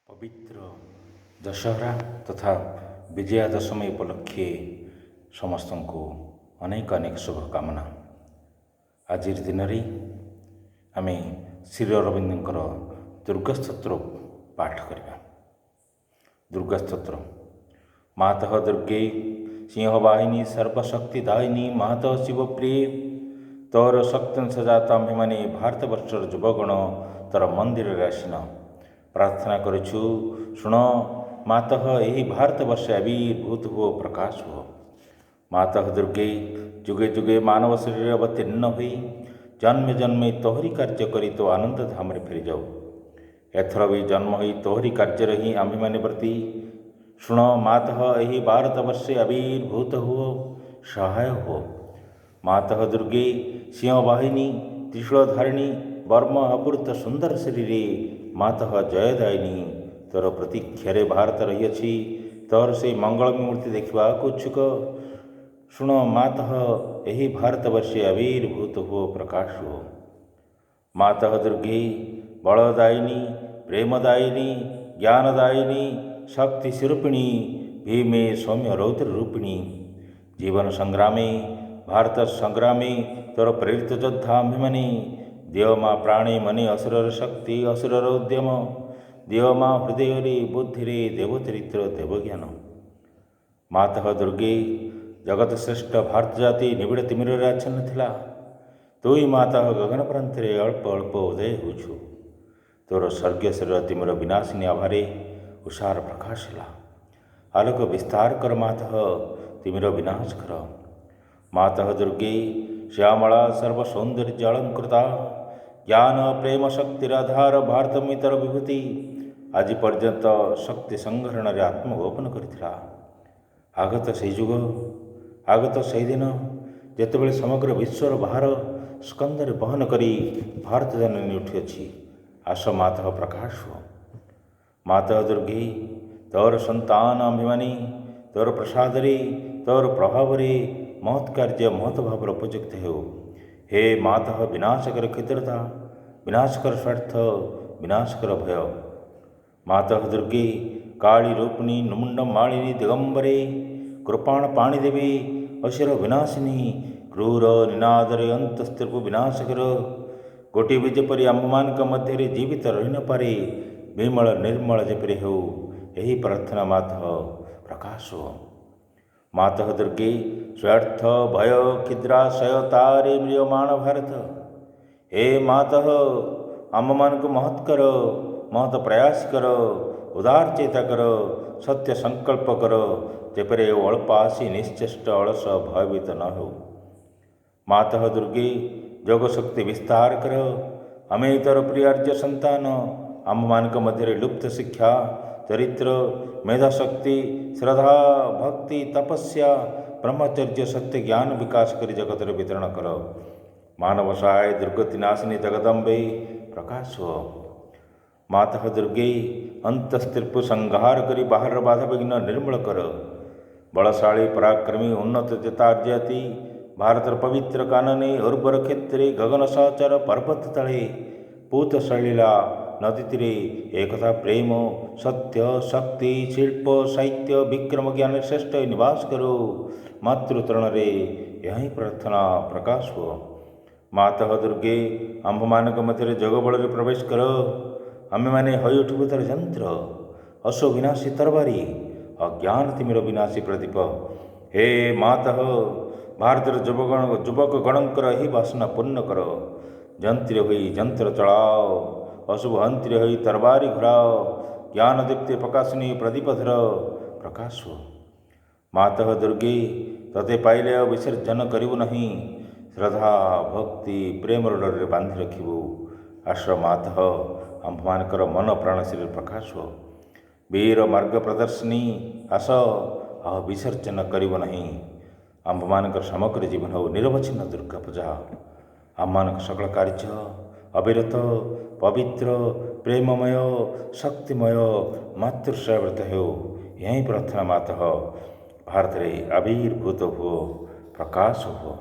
पवित्र दशहरा तथा विजया दशमी उपलक्षे समस्त को अनेक अनेक शुभकामना। आज दिन आम श्री अरविंदर दुर्गास्तोत्र पाठ करवा। दुर्गास्तोत्र। मातः दुर्गे सिंहवाहिनी सर्वशक्तिदायिनी मातः शिवप्रिय तोर शक्ति सजाताभिमानी भारतवर्षर युवगण तोर मंदिर आसीन प्रार्थना करुछु शुण मातः यही भारतवर्ष आविर्भूत हो प्रकाश हो। मातः दुर्गे जुगे जुगे मानव शरीर अवतीर्ण हुई जन्मे जन्मे तोहरी कार्य करी तो आनंद धाम फेरी जाऊ। एथर भी जन्म हुई तोहरी कार्य ही आम्भे माने प्रति शुण मातः यही भारतवर्ष आविर्भूत हो सहाय हो। मातः दुर्गे सिंहवाहिनी त्रिशूलधारिणी वर्म आवृत सुंदर शरीर मातः जयदायिनी तोर प्रतीक्षारे भारत रही तोर से मंगलमय मूर्ति देखा इच्छुक शुण मातः यही भारतवर्ष आविर्भूत हो प्रकाश हो। मातः दुर्गे बलदायिनी प्रेमदायिनी ज्ञानदायिनी शक्ति स्वरूपिणी भीमे सौम्य रौद्र रूपिणी जीवन संग्रामे भारत संग्रामे तोर प्रेरित योद्धा आम्भेमाने देव माँ प्राणे मने असुरर शक्ति असुरर उद्यम देव माँ हृदय बुद्धि देवचरित्र देवज्ञान। मातः दुर्गे जगत श्रेष्ठ भारत जाति निबिड़ तिमिर आच्छन्न थिला तुई मातः गगन प्रांतरे अल्प अल्प उदय होछु तोर स्वर्गीय शरीर तिमिर विनाशिनी आभारे उषार प्रकाश है आलोक विस्तार कर मातः तिमिर विनाश कर। मातः दुर्गे श्यामला सर्वसौंदर्य अलंकृता ज्ञान प्रेम शक्तिराधार भारत मितर विभूति आज पर्यंत शक्ति संग्रहण आत्मगोपन करथिला। आगत से युग आगत से दिन जेतेबेले समग्र विश्वर भार स्कंदरे बहन करी भारत जननी उठिअछि आस मातः प्रकाश हो। मातः दुर्गे तोर संतान अभिमानी तोर प्रसादरे तोर प्रभावरे महत् कार्य महत् भाव उपयुक्त हो। हे मातः विनाशकर क्षिद्रता विनाशकर स्वार्थ विनाशकर भय। मातः दुर्गे काली रूपिणी नुमुंडम मालिनी दिगंबरे कृपाण पाणी देवी असुर विनाशिनी क्रूर निनादरे अंतस्त्रप विनाशकर गोटी बीज परी आम्भमान मध्य जीवित रही न पारे विमल निर्मल जेपरी हो यही प्रार्थना मातः प्रकाश हो। मातः दुर्गे स्वार्थ भय क्षिद्राशय तारे म्रियमाण भारत हे मातः आममान को महत् कर महत् प्रयास कर उदार चेता कर सत्य संकल्प कर जेपरे अल्प आसी निश्चेष्ट अलस भयभीत न हो। मातः दुर्गे जोग शक्ति विस्तार कर हमें तर प्रियार्य संतान आममान मध्य लुप्त शिक्षा चरित्र मेधा शक्ति श्रद्धा भक्ति तपस्या ब्रह्मचर्य सत्य ज्ञान विकास कर जगत वितरण कर। मानव सहाय दुर्गति नाशिनी जगदम्बे प्रकाश हो। मातः दुर्गे अंतस्त्रिप संहार करी बाहर बाधा विघ्न निर्मूल कर। बलशाली पराक्रमी उन्नत चेतार्जयति भारतर पवित्र कानने उर्वर क्षेत्रे गगन सहचर पर्वत तले पूत सलिला नदी तीरे एकता प्रेम सत्य शक्ति शिल्प साहित्य विक्रम ज्ञान श्रेष्ठ निवास करो मातृतरण रे यही प्रार्थना प्रकाश हो। मातः दुर्गे आम्भमान मध्य जग बल प्रवेश कर आमे माने हई उठबु तर यंत्र अशो विनाशी तरबारी अज्ञान तिमिर विनाशी प्रदीप। हे मातः भारतर युवक गणकर ही वासना पूर्ण कर जंत्र हुई जंत्र चलाओ अशुभ हंत्री हुई तरबारी घुराओ ज्ञान दीप्ति प्रकाशनी प्रदीप धर प्रकाश हो। मातः दुर्गे तते पाइले विसर्जन करिबु नहीं श्रद्धा भक्ति प्रेम डर बांधि रखिबु आश मातः आम्भमानकर मन प्राण शरीर प्रकाश हो। वीर मार्ग प्रदर्शनी आस आ विसर्जन करिबु नहीं आम्भमानकर समग्र जीवन हो निरवच्छिन्न दुर्गा पूजा आम्भमानक सकल कार्य अविरत पवित्र प्रेममय शक्तिमय मातृसेवाव्रत हो यही प्रार्थना मातः भारत रे आविर्भूत हो प्रकाश हो।